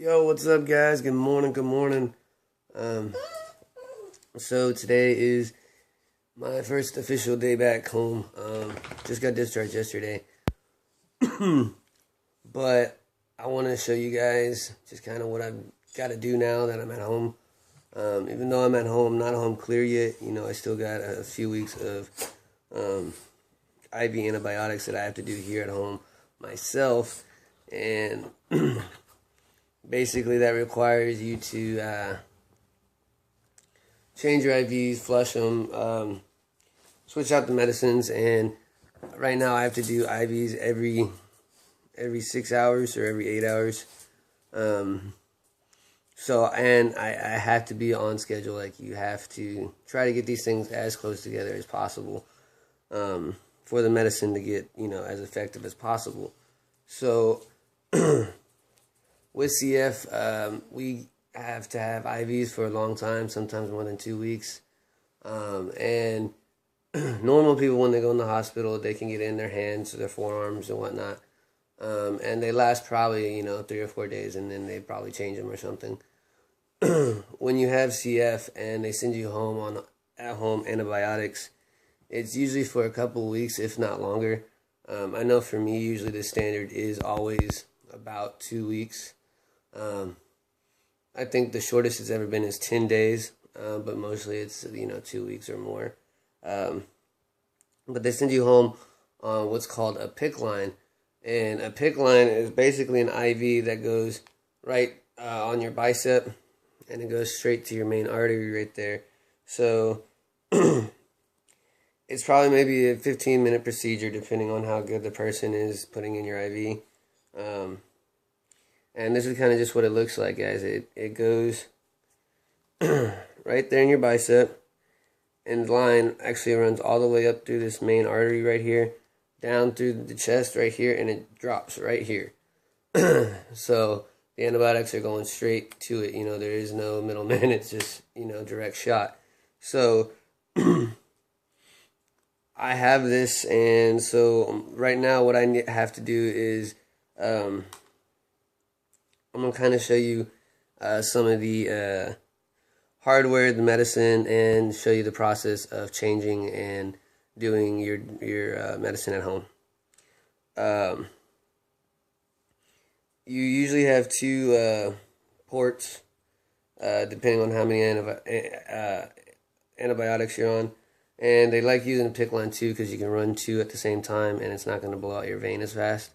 Yo, what's up, guys? Good morning. Good morning. Um, so today is my first official day back home. Just got discharged yesterday, but I want to show you guys just kind of what I've got to do now that I'm at home. Even though I'm at home, not home clear yet. I still got a few weeks of IV antibiotics that I have to do here at home myself, and basically that requires you to change your IVs, flush them, switch out the medicines, and right now I have to do IVs every 6 hours or every 8 hours. And I have to be on schedule. Like, you have to try to get these things as close together as possible for the medicine to get, as effective as possible. So with CF, we have to have IVs for a long time, sometimes more than 2 weeks. And normal people, when they go in the hospital, they can get it in their hands, their forearms, and whatnot. And they last probably, 3 or 4 days, and then they probably change them or something. When you have CF and they send you home on at-home antibiotics, it's usually for a couple of weeks, if not longer. I know for me, usually the standard is always about 2 weeks. I think the shortest it's ever been is 10 days, but mostly it's 2 weeks or more. But they send you home on what's called a PICC line, and a PICC line is basically an IV that goes right on your bicep, and it goes straight to your main artery right there. So it's probably maybe a 15-minute procedure, depending on how good the person is putting in your IV. And this is kind of just what it looks like, guys. It goes right there in your bicep, and the line actually runs all the way up through this main artery right here, down through the chest right here, and it drops right here. So the antibiotics are going straight to it. There is no middleman. It's just, direct shot. So I have this, and so right now what I have to do is I'm going to kind of show you some of the hardware, the medicine, and show you the process of changing and doing your medicine at home. You usually have two ports, depending on how many antibiotics you're on. And they like using a PICC line too, because you can run two at the same time, and it's not going to blow out your vein as fast,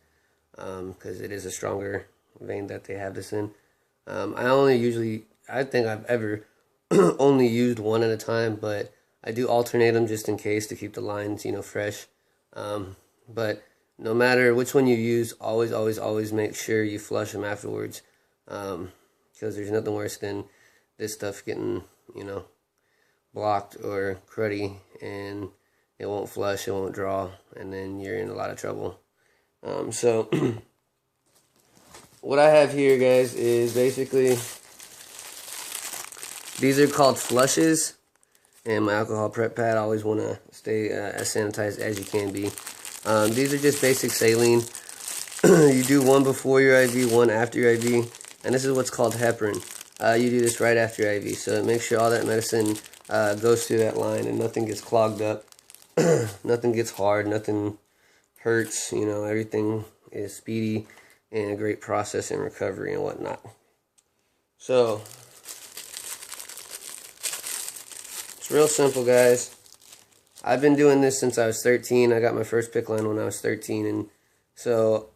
because it is a stronger vein that they have this in. I think I've ever only used one at a time, but I do alternate them just in case to keep the lines, fresh. But no matter which one you use, always make sure you flush them afterwards, because there's nothing worse than this stuff getting, blocked or cruddy, and it won't flush, it won't draw, and then you're in a lot of trouble. So what I have here, guys, is basically, these are called flushes, and my alcohol prep pad. I always want to stay as sanitized as you can be. These are just basic saline. You do one before your IV, one after your IV, and this is what's called heparin. You do this right after your IV, so make sure all that medicine goes through that line and nothing gets clogged up, nothing gets hard, nothing hurts. Everything is speedy and a great process in recovery and whatnot. So it's real simple, guys. I've been doing this since I was 13. I got my first PICC line when I was 13, and so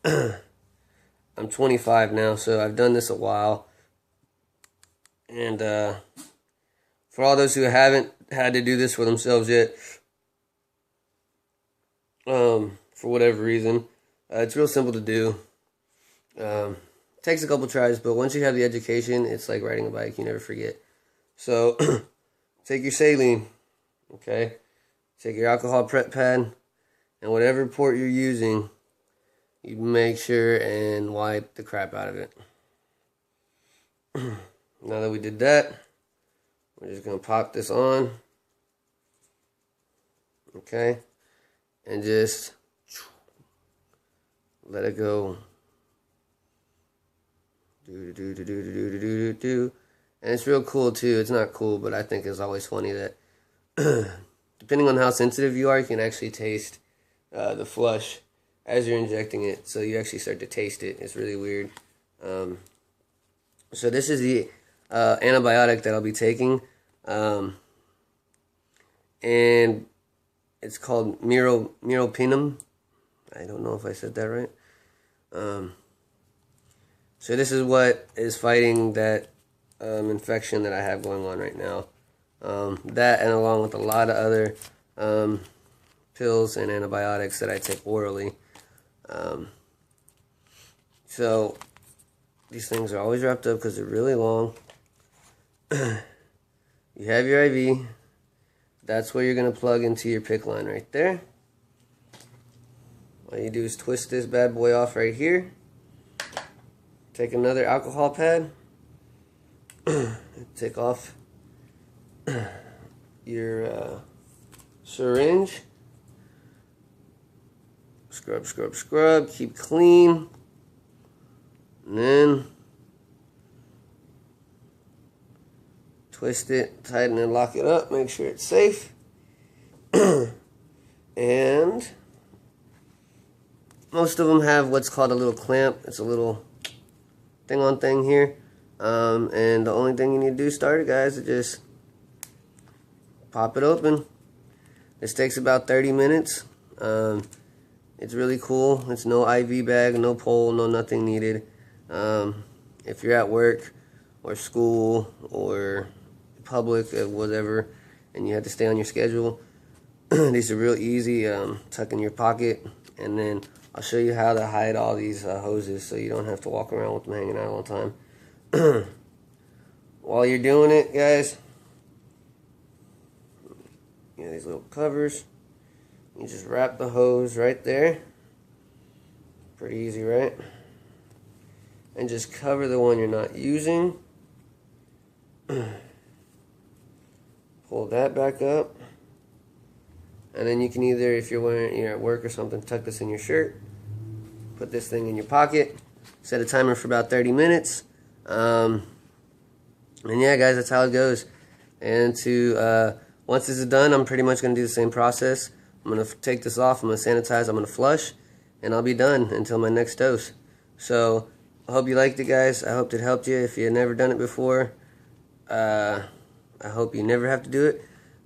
I'm 25 now, so I've done this a while. And for all those who haven't had to do this for themselves yet, for whatever reason, it's real simple to do. Takes a couple tries, but once you have the education, it's like riding a bike. You never forget. So take your saline, okay? Take your alcohol prep pad, and whatever port you're using, you make sure and wipe the crap out of it. Now that we did that, we're just going to pop this on, okay, and just let it go do do do do do do do do do. And it's real cool too. It's not cool, but I think it's always funny that depending on how sensitive you are, you can actually taste the flush as you're injecting it. So you actually start to taste it. It's really weird. So this is the antibiotic that I'll be taking, and it's called meropenem. I don't know if I said that right. So this is what is fighting that infection that I have going on right now. That, and along with a lot of other pills and antibiotics that I take orally. So these things are always wrapped up because they're really long. You have your IV. That's where you're going to plug into your PICC line right there. All you do is twist this bad boy off right here. Take another alcohol pad. Take off your syringe. Scrub, scrub, scrub. Keep clean. And then twist it, tighten and lock it up. Make sure it's safe. And most of them have what's called a little clamp. It's a little thing on thing here. And the only thing you need to do, start it, guys, is just pop it open. This takes about 30 minutes. It's really cool. It's no IV bag, no pole, no nothing needed. If you're at work or school or public or whatever, and you have to stay on your schedule, these are real easy. Tuck in your pocket, and then I'll show you how to hide all these hoses so you don't have to walk around with them hanging out all the time. While you're doing it, guys, you know, these little covers, you just wrap the hose right there. Pretty easy, right? And just cover the one you're not using. Pull that back up. And then you can either, if you're at work or something, tuck this in your shirt. Put this thing in your pocket. Set a timer for about 30 minutes. And yeah, guys, that's how it goes. And once this is done, I'm pretty much going to do the same process. I'm going to take this off. I'm going to sanitize. I'm going to flush. And I'll be done until my next dose. So I hope you liked it, guys. I hope it helped you. If you've never done it before, I hope you never have to do it.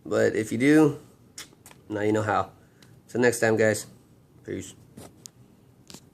But if you do, now you know how. Till next time, guys. Peace.